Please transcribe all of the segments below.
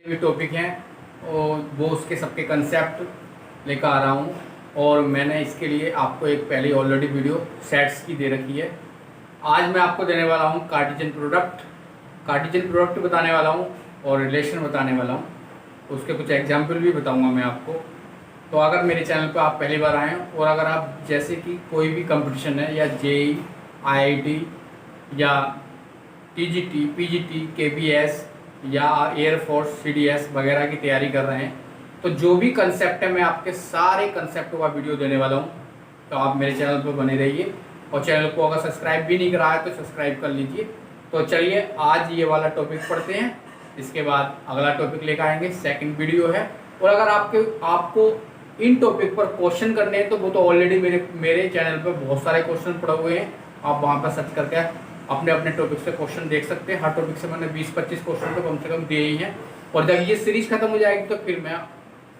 भी टॉपिक हैं और वो उसके सबके कंसेप्ट लेकर आ रहा हूँ। और मैंने इसके लिए आपको एक पहले ऑलरेडी वीडियो सेट्स की दे रखी है। आज मैं आपको देने वाला हूँ कार्टेशियन प्रोडक्ट बताने वाला हूँ और रिलेशन बताने वाला हूँ। उसके कुछ एग्जाम्पल भी बताऊँगा मैं आपको। तो अगर मेरे चैनल पर आप पहली बार आए हैं और अगर आप जैसे कि कोई भी कंपटीशन है या जेई, आईआईटी या टीजीटी, पीजीटी, केबीएस या एयरफोर्स, सीडीएस वगैरह की तैयारी कर रहे हैं, तो जो भी कंसेप्ट है मैं आपके सारे कंसेप्टों का वीडियो देने वाला हूं। तो आप मेरे चैनल पर बने रहिए और चैनल को अगर सब्सक्राइब भी नहीं करा है तो सब्सक्राइब कर लीजिए। तो चलिए आज ये वाला टॉपिक पढ़ते हैं, इसके बाद अगला टॉपिक लेकर आएंगे, सेकंड वीडियो है। और अगर आपको इन टॉपिक पर क्वेश्चन करने हैं तो वो तो ऑलरेडी मेरे चैनल पर बहुत सारे क्वेश्चन पड़े हुए हैं। आप वहाँ पर सर्च करके अपने अपने टॉपिक से क्वेश्चन देख सकते हैं। हर टॉपिक से मैंने 20-25 क्वेश्चन तो कम से कम दिए ही हैं। और जब ये सीरीज खत्म हो जाएगी तो फिर मैं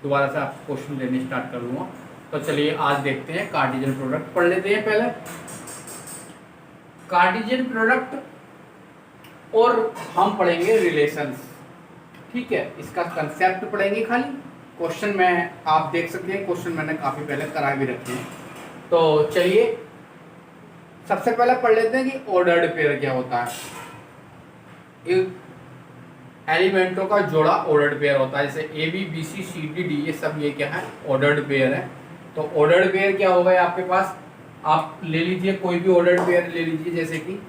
दोबारा से आपको क्वेश्चन देने स्टार्ट कर दूंगा। तो चलिए आज देखते हैं कार्टेशियन प्रोडक्ट पढ़ लेते हैं। पहले कार्टेशियन प्रोडक्ट और हम पढ़ेंगे रिलेशंस। ठीक है, इसका कंसेप्ट पढ़ेंगे खाली। क्वेश्चन में आप देख सकते हैं, क्वेश्चन मैंने काफ़ी पहले करा भी रखे हैं। तो चलिए सबसे पहले पढ़ लेते हैं कि ऑर्डर्ड पेयर क्या होता है। एलिमेंटों का जोड़ा ऑर्डर्ड पेयर होता है। जैसे A B B C C D D, ये सब ये क्या है, ऑर्डर्ड पेयर है। तो ऑर्डर्ड पेयर क्या होगा आपके पास, आप ले लीजिए कोई भी ऑर्डर्ड पेयर ले लीजिए। जैसे कि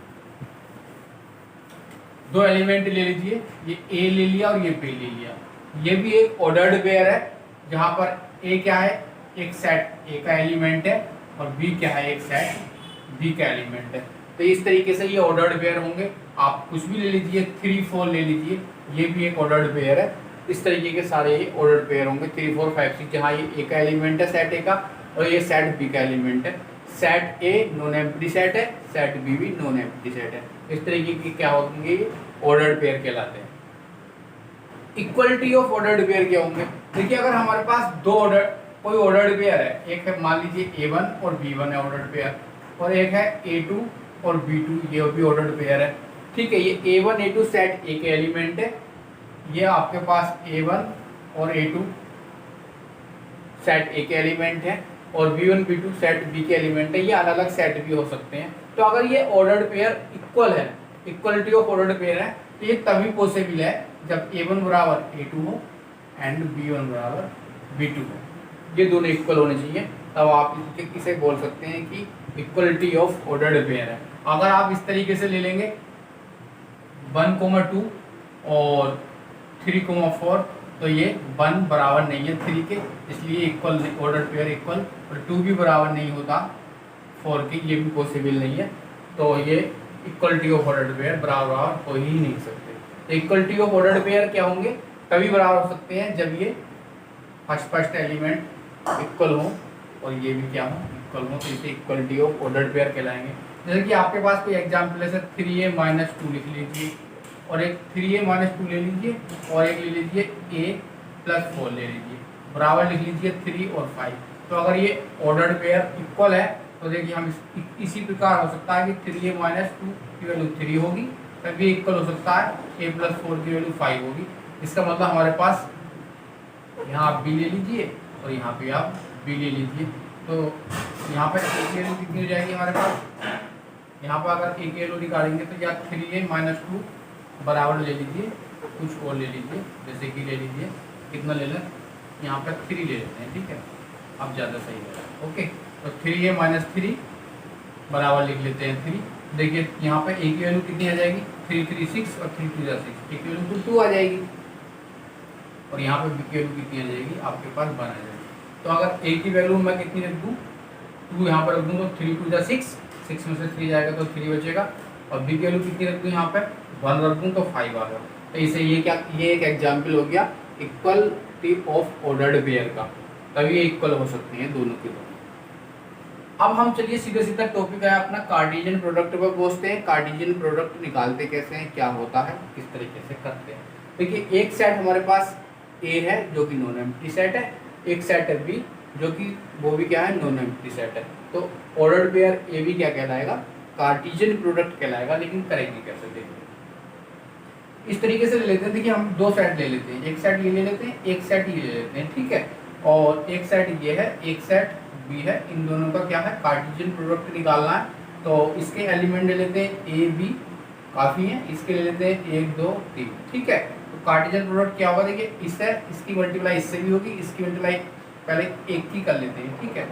दो एलिमेंट ले लीजिए, ये ए ले लिया और ये बी ले लिया, ये भी एक ऑर्डर्ड पेयर है। जहां पर ए क्या है, एक सेट ए का एलिमेंट है और बी क्या है, एक सेट बी का एलिमेंट है। तो इस तरीके से ये ऑर्डर्ड पेयर होंगे। आप कुछ भी ले लीजिए, 3, 4 ले लीजिए, ये भी एक ऑर्डर्ड पेयर है। इस तरीके के सारे ये ऑर्डर्ड पेयर होंगे, 3, 4, 5, 6, जहाँ ये ए का एलिमेंट है सेट ए का और ये सेट बी का एलिमेंट है। Set a non empty set है, सेट बी भी नॉन एम्प्टी सेट है। इस तरीके की क्या होंगे, ऑर्डर्ड पेयर कहलाते हैं। इक्वलिटी ऑफ ऑर्डर्ड पेयर क्या होंगे, देखिए अगर हमारे पास कोई ऑर्डर्ड पेयर है, एक है मान लीजिए A1 और B1 है ऑर्डर्ड पेयर, और एक है A2 और B2, ये भी ऑर्डर्ड पेयर है। ठीक है, ये A1 A2 सेट ए के एलिमेंट है, ये आपके पास A1 और A2 सेट ए के एलिमेंट है, और B1 B2 सेट बी के एलिमेंट है। ये अलग अलग सेट भी हो सकते हैं। तो अगर ये ऑर्डर्ड पेयर इक्वल है, इक्वलिटी ऑफ ऑर्डर्ड पेयर है, तो ये तभी पॉसिबल है जब A1 बराबर A2 हो एंड B1 बराबर B2 हो। ये दोनों इक्वल होने चाहिए, तब आप इसे बोल सकते हैं कि इक्वलिटी ऑफ ऑर्डर्ड पेयर है। अगर आप इस तरीके से ले लेंगे 1, 2 और 3, 4, तो ये 1 बराबर नहीं है 3 के, इसलिए इक्वल ऑर्डर्ड पेयर इक्वल, और 2 भी बराबर नहीं होता 4 के, ये भी पॉसिबल नहीं है। तो ये इक्वलिटी ऑफ ऑर्डर्ड पेयर बराबर हो ही नहीं सकते। इक्वलिटी ऑफ ऑर्डर्ड पेयर क्या होंगे, तभी बराबर हो सकते हैं जब ये फर्स्ट एलिमेंट इक्वल हो और ये भी क्या हो, इक्वल हो। तो इसे इक्वलिटी ऑफ ऑर्डर्ड पेयर कहलाएंगे। जैसे कि आपके पास कोई एग्जाम्पल है, 3a-2 लिख लीजिए, और एक 3a-2 ले लीजिए, और एक ले लीजिए a+4 ले लीजिए, बराबर लिख लीजिए 3 और 5। तो अगर ये ऑर्डर्ड पेयर इक्वल है तो देखिए हम इसी प्रकार हो सकता है कि 3a-2 की वैल्यू 3 होगी, तभी इक्वल हो सकता है a+4 की वैल्यू 5 होगी। इसका मतलब हमारे पास यहाँ आप b ले लीजिए और यहाँ पे आप b ले लीजिए। तो यहाँ पर a की वैल्यू कितनी हो जाएगी हमारे पास, यहाँ पर अगर a की वैल्यू निकालेंगे तो या 3a-2 बराबर ले लीजिए, कुछ और ले लीजिए, जैसे कि ले लीजिए, कितना ले लें, यहाँ पर 3 ले लेते हैं। ठीक है, अब ज़्यादा सही है। ओके, तो 3a-3 बराबर लिख लेते हैं 3। देखिए यहाँ पर a की वैल्यू कितनी आ जाएगी, 3, 3, 6 और 3, 3, 6, a की वैल्यू 2 आ जाएगी, और यहाँ पर b की वैल्यू कितनी आ जाएगी, आपके पास 1 आ जाएगी। तो अगर a की वैल्यू मैं कितनी रख दूँ, 2 यहाँ पर रख दूँ तो 3, 2, 6, 6 में से 3 जाएगा तो 3 बचेगा, और b की वैल्यू कितनी रख दूँ, यहाँ पर 1 रख दूँ तो 5 आ गया। तो इसे ये एक एग्जाम्पल हो गया इक्वलिटी ऑफ ऑर्डर्ड पेयर का, तभी ये इक्वल हो सकती हैं दोनों के दोनों। अब हम चलिए सीधा टॉपिक है अपना कार्टेशियन प्रोडक्ट पर पहुंचते हैं। कार्टेशियन प्रोडक्ट निकालते कैसे हैं, क्या होता है, किस तरीके से करते हैं। देखिए एक सेट हमारे पास ए है जो कि नॉन एम्प्टी सेट है, एक सेट है बी जो कि वो भी क्या है, नॉन एम्प्टी सेट है। तो ऑर्डर्ड पेयर ए भी क्या कहलाएगा, कार्टेशियन प्रोडक्ट कहलाएगा। लेकिन करेंगे कैसे, देखिए इस तरीके से ले लेते हैं। देखिए हम दो सेट ले लेते हैं, एक सेट ये ले लेते हैं, एक सेट ये ले लेते हैं, ठीक है। और एक सेट ये है, एक सेट बी है, इन दोनों का क्या है कार्टेशियन प्रोडक्ट निकालना है। तो इसके एलिमेंट ले लेते हैं ए बी, काफ़ी है, इसके ले लेते हैं 1 2 3, ठीक है। तो कार्टेशियन प्रोडक्ट क्या होगा, देखिए इससे इसकी मल्टीप्लाई इससे भी होगी, इसकी मल्टीप्लाई पहले एक की कर लेते हैं, ठीक है।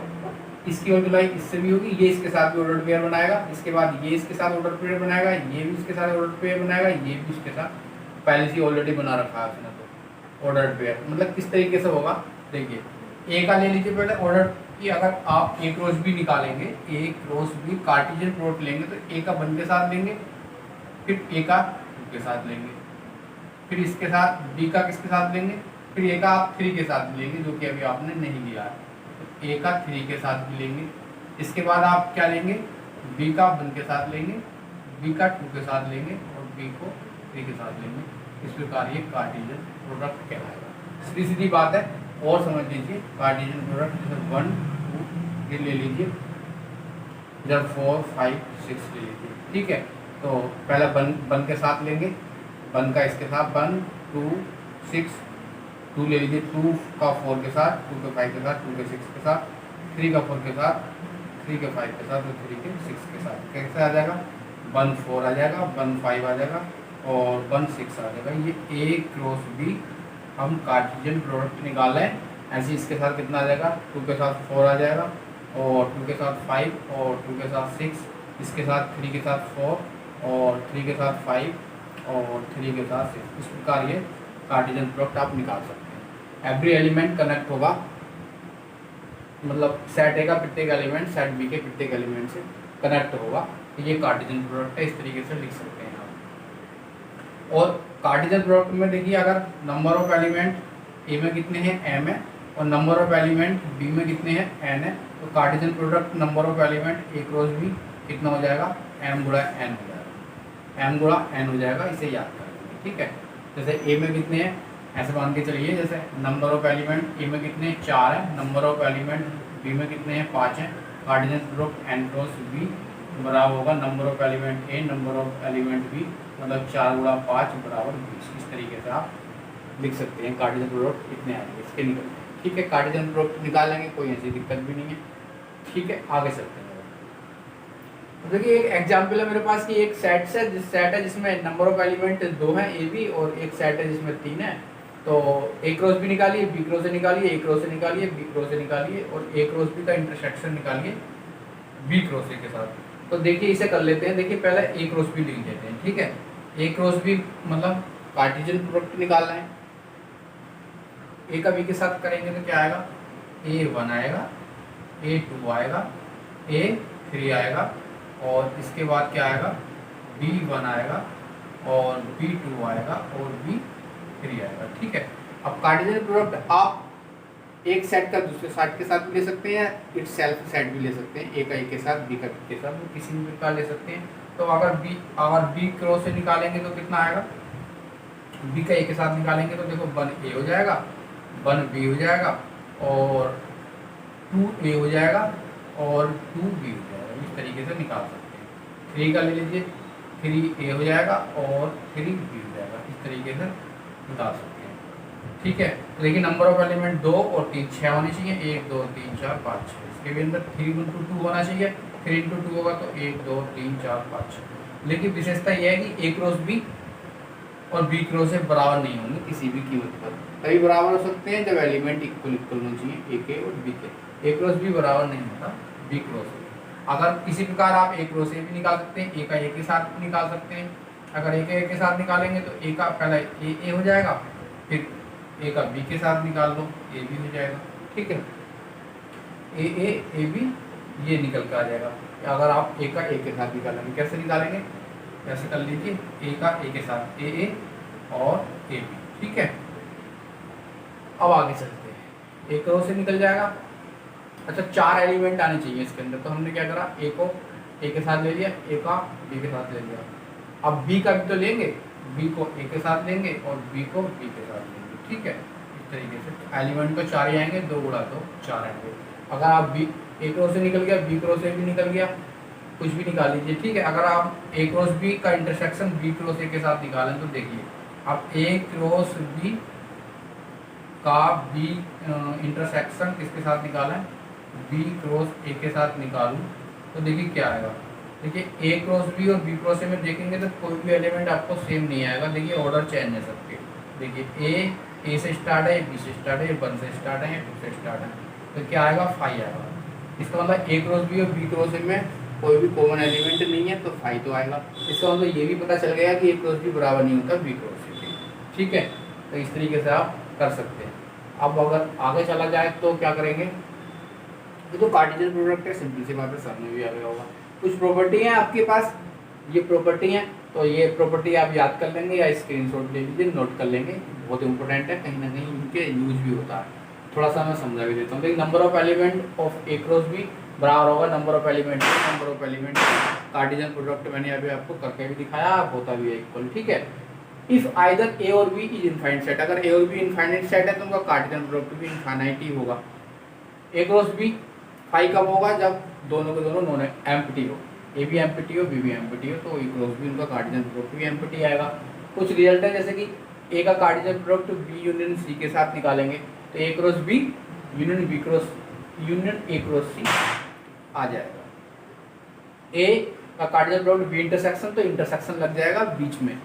इसकी मल्टीप्लाई इससे भी होगी, ये इसके साथ भी ऑर्डर पेयर बनाएगा, इसके बाद ये इसके साथ ऑर्डर पेयर बनाएगा, ये भी इसके साथ ऑर्डर पेयर बनाएगा, ये भी इसके साथ पहले से ऑलरेडी बना रखा है उसने तो ऑर्डर पेयर। मतलब किस तरीके से होगा, देखिए ए का ले लीजिए पहले ऑर्डर कि अगर आप ए क्रॉस बी निकालेंगे, ए क्रॉस बी कार्टेशियन प्रोडक्ट लेंगे तो ए का 1 के साथ लेंगे, फिर ए का 2 के साथ लेंगे, फिर इसके साथ बी का किसके साथ लेंगे, फिर ए का आप 3 के साथ लेंगे, जो कि अभी आपने नहीं लिया है। तो ए का 3 के साथ भी लेंगे, इसके बाद आप क्या लेंगे, बी का 1 के साथ लेंगे, बी का 2 के साथ लेंगे और बी को 3 के साथ लेंगे। इस प्रकार ये कार्टेशियन प्रोडक्ट कहलाएगा। सीधी सीधी बात है, और समझ लीजिए कार्टेशियन प्रोडक्ट जैसे 1 2 ये ले लीजिए, इधर 4 5 6 ले लीजिए, ठीक है। तो पहला 1 के साथ लेंगे, 1 का इसके साथ 1 2 6 2 ले लीजिए, 2 का 4 के साथ, 2 के 5 के साथ, 2 के 6 के साथ, 3 का 4 के साथ, 3 के 5 के साथ और 3 के 6 के साथ। कैसे आ जाएगा, 1 4 आ जाएगा, 1 5 आ जाएगा और 1 6 आ जाएगा। ये ए क्रॉस बी हम कार्टेशियन प्रोडक्ट निकाल रहे हैं। ऐसे इसके साथ कितना आ जाएगा, 2 के साथ 4 आ जाएगा और 2 के साथ 5 और 2 के साथ 6, इसके साथ 3 के साथ 4 और 3 के साथ 5 और 3 के साथ 6। इस प्रकार ये कार्टेशियन प्रोडक्ट आप निकाल सकते हैं। एवरी एलिमेंट कनेक्ट होगा, मतलब सेट ए का प्रत्येक एलिमेंट सेट बी के प्रत्येक एलिमेंट से कनेक्ट होगा, तो ये कार्टेशियन प्रोडक्ट है। इस तरीके से लिख सकते हैं आप। और कार्टेशियन प्रोडक्ट में देखिए अगर नंबर ऑफ एलिमेंट ए में कितने हैं, m है, और नंबर ऑफ एलिमेंट बी में कितने हैं, n है, तो Cartesian product number of element A cross B कितना हो जाएगा, m गुणा n हो जाएगा, m गुणा n हो जाएगा। इसे याद कर लीजिए, ठीक है। जैसे ए में कितने हैं, ऐसे मान के चलिए, जैसे नंबर ऑफ एलिमेंट ए में कितने 4 है, नंबर ऑफ एलिमेंट बी में कितने हैं 5 हैं। Cartesian product n cross B बराबर होगा number of element A number of element B, मतलब 4 गुणा 5 बराबर 20। इस तरीके से आप लिख सकते हैं कार्टेशियन प्रोडक्ट कितने आएंगे इसके निकलते हैं, ठीक है। कार्टेशियन प्रोडक्ट निकाल लेंगे, कोई ऐसी दिक्कत भी नहीं है, ठीक है। आगे चलते हैं। देखिए एक एग्जाम्पल है मेरे पास कि एक सेट है जिसमें नंबर ऑफ एलिमेंट 2 हैं ए बी, और एक सेट है जिसमें 3 है। तो ए क्रॉस बी निकालिए, बी क्रॉस से निकालिए, ए क्रॉस से निकालिए, बी क्रॉस से निकालिए और ए क्रॉस बी का इंटरसेक्शन निकालिए बी क्रॉस ए के साथ। तो देखिए इसे कर लेते हैं। देखिए पहले ए क्रॉस बी लिख लेते हैं, ठीक है। ए क्रॉस बी मतलब कार्टेशियन प्रोडक्ट निकालना है। ए का बी के साथ करेंगे तो क्या आएगा, A1 आएगा, A2 आएगा, A3 आएगा और इसके बाद क्या आएगा, B1 आएगा और B2 आएगा और B3 आएगा, ठीक है। अब कार्टेशियन प्रोडक्ट आप एक सेट का दूसरे सेट के साथ भी ले सकते हैं, इट सेल्फ सेट भी ले सकते हैं, ए का ए के साथ, बी का बी के साथ, वो किसी भी प्रकार ले सकते हैं। तो अगर बी क्रॉस से निकालेंगे तो कितना आएगा, बी का ए के साथ निकालेंगे तो देखो 1A हो जाएगा, 1B हो जाएगा और 2A हो जाएगा और 2B हो जाएगा। इस तरीके से निकाल सकते हैं। 3 का ले लीजिए, 3A हो जाएगा और 3B हो जाएगा। इस तरीके से निकाल सकते हैं, ठीक है। तो देखिए नंबर ऑफ एलिमेंट 2 और 3 6 होने चाहिए, 1 2 3 4 5 6। इसके भी अंदर 3 × 2 होना चाहिए, 3 × 2 होगा तो 1 2 3 4 5 6। लेकिन विशेषता यह है कि ए क्रॉस बी और बी क्रॉस से बराबर नहीं होंगे किसी भी कीमत पर। तभी बराबर हो सकते हैं जब एलिमेंट इक्वल होना चाहिए ए के और बी के। ए क्रॉस बी बराबर नहीं होता बी क्रॉस ए। अगर किसी प्रकार आप ए क्रॉस ए भी निकाल सकते हैं, ए का ए के साथ निकाल सकते हैं। अगर ए का ए के साथ निकालेंगे तो ए का पहला ए हो जाएगा, फिर ए का बी के साथ निकाल लो, ए बी हो जाएगा, ठीक है। ए बी ये निकल के आ जाएगा। अगर आप ए का ए के साथ निकालेंगे, कैसे निकालेंगे, कैसे कर लीजिए, ए का ए के साथ ए और ए बी, ठीक है। अब आगे चलते हैं। ए क्रॉस से निकल जाएगा। अच्छा 4 एलिमेंट आने चाहिए इसके अंदर, तो हमने क्या करा, ए को ए के साथ ले लिया, ए का बी के साथ ले लिया। अब बी का भी तो लेंगे, बी को ए के साथ लेंगे और बी को बी के साथ लेंगे, ठीक है। इस तरीके से एलिमेंट को 4 ही आएंगे, 2 गुणा 2 4 आएंगे। अगर आप बी ए क्रॉस से निकल गया, बी क्रॉस से भी निकल गया, कुछ भी निकाल लीजिए, ठीक है। अगर आप ए क्रॉस बी का इंटरसेक्शन बी क्रॉस ए के साथ निकालें तो देखिए अब ए क्रॉस बी का बी इंटरसेक्शन किसके साथ निकाला है, बी क्रॉस ए के साथ निकालूं तो देखिए क्या आएगा। देखिए ए क्रॉस बी और बी क्रॉस ए में देखेंगे तो कोई भी एलिमेंट आपको सेम नहीं आएगा। देखिए ऑर्डर चेंज है सबके। देखिए ए से स्टार्ट है, बी से स्टार्ट है, 1 से स्टार्ट है, 2 से स्टार्ट है, तो क्या आएगा 5 आएगा। इसका मतलब ए क्रॉस बी और बी क्रॉस ए में कोई भी कॉमन एलिमेंट नहीं है तो 5 तो आएगा। इसका मतलब ये भी पता चल गया कि ए क्रॉस बी बराबर नहीं होता बी क्रॉस ए के। ठीक है, तो इस तरीके से आप कर सकते हैं। अब अगर आगे चला जाए तो क्या करेंगे, ये तो कार्टेशियन प्रोडक्ट है, सिंपल सी बात है, सामने भी आ गया होगा। कुछ प्रॉपर्टी है आपके पास, ये प्रॉपर्टी है, तो ये प्रॉपर्टी आप याद कर लेंगे या स्क्रीनशॉट ले लीजिए, नोट कर लेंगे, बहुत इंपॉर्टेंट है, कहीं ना कहीं इनके यूज भी होता है। थोड़ा सा मैं समझा भी देता हूँ। देखिए number of element of A cross B बराबर होगा number of element Cartesian product मैंने अभी आपको करके भी दिखाया, होता भी है इक्वल। ठीक है, इफ आइदर ए और बी इज इनफाइनाइट सेट, अगर ए और बी इनफाइनाइट सेट है तो उनका कार्टेशियन प्रोडक्ट भी इनफाइनाइट ही होगा। ए क्रॉस बी 5 कब होगा, जब दोनों के दोनों नॉन एम्प्टी हो, ए भी एम्प्टी हो, बी भी एम्प्टी हो, तो ए क्रॉस बी उनका कार्टेशियन प्रोडक्ट भी एम्प्टी आएगा। कुछ रिजल्ट है जैसे कि ए का Cartesian product B union C के साथ निकालेंगे तो A cross B union B cross union A cross C आ जाएगा। ए का कार्टेशियन प्रोडक्ट बी इंटरसेक्शन, तो इंटरसेक्शन लग जाएगा बीच में,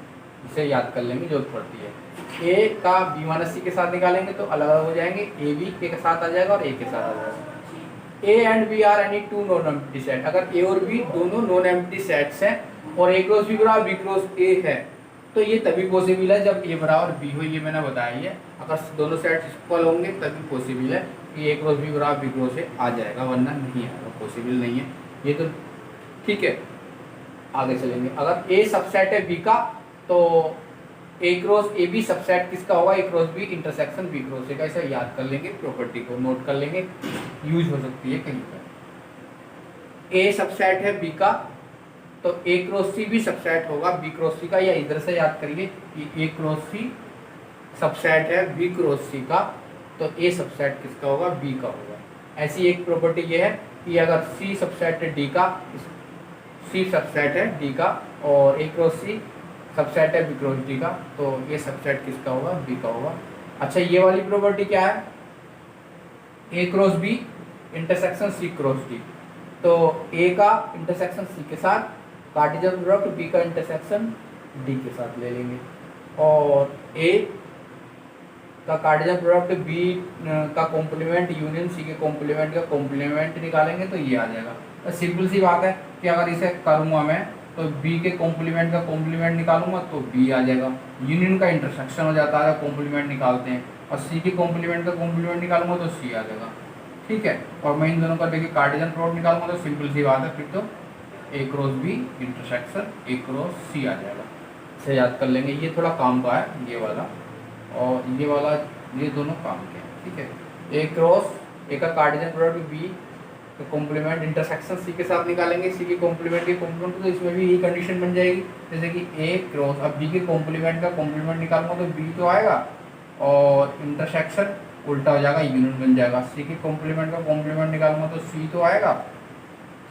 इसे याद कर लेंगे जरूरत पड़ती है। ए का बी माइनस सी के साथ निकालेंगे तो अलग अलग हो जाएंगे, ए बी के साथ आ जाएगा और ए के साथ आ जाएगा। A and B are any two non empty set, अगर ए और बी दोनों नॉन एम्प्टी सेट्स हैं और ए क्रॉस बी बराबर बी क्रॉस ए है तो ये तभी पॉसिबल है जब ए बराबर बी हो, ये मैंने बताया ही है। अगर दोनों सेट्स इक्वल होंगे तभी पॉसिबल है कि ए क्रॉस बी बराबर बी क्रॉस ए आ जाएगा, वरना नहीं आएगा, पॉसिबल नहीं है ये तो। ठीक है, आगे चलेंगे। अगर ए सबसेट है बी का तो A cross A B subset किसका होगा, A cross B intersection B cross A का। ऐसा याद कर लेंगे, प्रॉपर्टी को नोट कर लेंगे, यूज हो सकती है कहीं पर। ए सबसेट है बी का तो ए क्रॉस सी भी सबसेट होगा बी क्रॉस सी का, या इधर से याद करिए कि ए क्रॉस सी सबसेट है बी क्रॉस सी का तो ए सबसेट किसका होगा, बी का होगा। ऐसी एक प्रॉपर्टी ये है कि अगर सी सबसेट है डी का, सी सबसेट है डी का और ए क्रॉस सी सबसेट है बी क्रॉस डी का तो ये सबसेट किसका होगा, बी का होगा। अच्छा, ये वाली प्रॉपर्टी क्या है, A cross B intersection C cross D, तो ए का इंटरसेक्शन सी के साथ कार्टेशियन प्रोडक्ट बी का इंटरसेक्शन डी के साथ ले लेंगे और ए का कार्टेशियन प्रोडक्ट बी का कॉम्प्लीमेंट यूनियन सी के कॉम्प्लीमेंट का कॉम्प्लीमेंट निकालेंगे तो ये आ जाएगा। तो सिंपल सी बात है कि अगर इसे करूँगा मैं तो बी के कॉम्प्लीमेंट का कॉम्प्लीमेंट निकालूंगा तो बी आ जाएगा। यूनियन का इंटरसेक्शन हो जाता है, कॉम्प्लीमेंट निकालते हैं, और सी के कॉम्प्लीमेंट का कॉम्प्लीमेंट निकालूंगा तो सी आ जाएगा। ठीक है, और मैं इन दोनों का देखिए कार्टेशियन प्रोडक्ट निकालूंगा तो सिंपल सी बात है, फिर तो A cross B intersection A cross C आ जाएगा। इसे याद कर लेंगे, ये थोड़ा काम का है ये वाला और ये वाला, ये दोनों काम के हैं। ठीक है, ए क्रॉस ए का कार्टेशियन प्रोडक्ट बी तो कॉम्प्लीमेंट इंटरसेक्शन सी के साथ निकालेंगे, सी के कॉम्प्लीमेंट के कॉम्प्लीमेंट, तो इसमें भी यही कंडीशन बन जाएगी जैसे कि ए क्रॉस, अब बी के कॉम्प्लीमेंट का कॉम्प्लीमेंट निकालूंगा तो बी तो आएगा और इंटरसेक्शन उल्टा हो जाएगा, यूनियन बन जाएगा। सी के कॉम्प्लीमेंट का कॉम्प्लीमेंट निकालूंगा तो सी तो आएगा।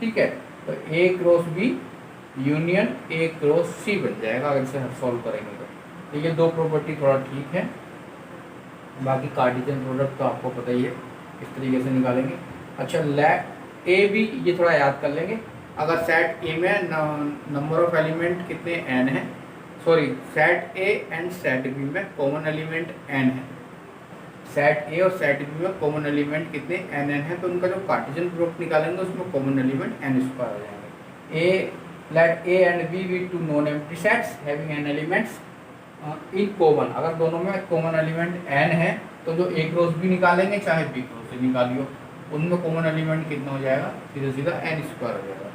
ठीक है, तो A cross B union A cross C बन जाएगा अगर इसे सॉल्व करेंगे तो। ये दो प्रॉपर्टी थोड़ा ठीक है, बाकी कार्टेशियन प्रोडक्ट तो आपको पता ही है इस तरीके से निकालेंगे। अच्छा, ए बी ये थोड़ा याद कर लेंगे। अगर सेट ए में नंबर ऑफ एलिमेंट कितने n है, sorry set A and set B में कॉमन एलिमेंट n है, सेट ए और सेट बी में कॉमन एलिमेंट कितने n है, तो उनका जो कार्टेशियन प्रोडक्ट निकालेंगे उसमें कॉमन एलिमेंट n स्क्वायर आ जाएंगे। A let A and B be two non empty sets having n elements in common, अगर दोनों में कॉमन एलिमेंट n है तो जो ए क्रॉस बी निकालेंगे चाहे बी क्रॉस से निकालियो, उनमें कॉमन एलिमेंट कितना हो जाएगा, सीधा सीधा n स्क्वायर हो जाएगा।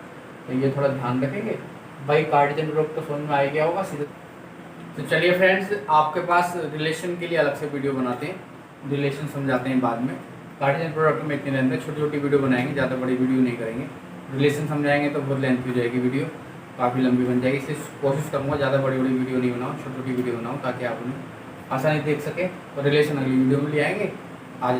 तो ये थोड़ा ध्यान रखेंगे भाई, कार्टेशियन प्रोडक्ट तो समझ में आ गया होगा सीधा। तो चलिए फ्रेंड्स, आपके पास रिलेशन के लिए अलग से वीडियो बनाते हैं, रिलेशन समझाते हैं बाद में। कार्टेशियन प्रोडक्ट में इतने लेंथ है, छोटी छोटी वीडियो बनाएंगे, ज़्यादा बड़ी वीडियो नहीं करेंगे। रिलेशन समझाएंगे तो बहुत लेंथ हो जाएगी वीडियो, काफ़ी लंबी बन जाएगी। इससे कोशिश करूँगा ज़्यादा बड़ी बड़ी वीडियो नहीं बनाऊँ, छोटी छोटी वीडियो बनाऊँ ताकि आप उन्हें आसानी देख सकें। तो रिलेशन अगली वीडियो में ले आएंगे। आज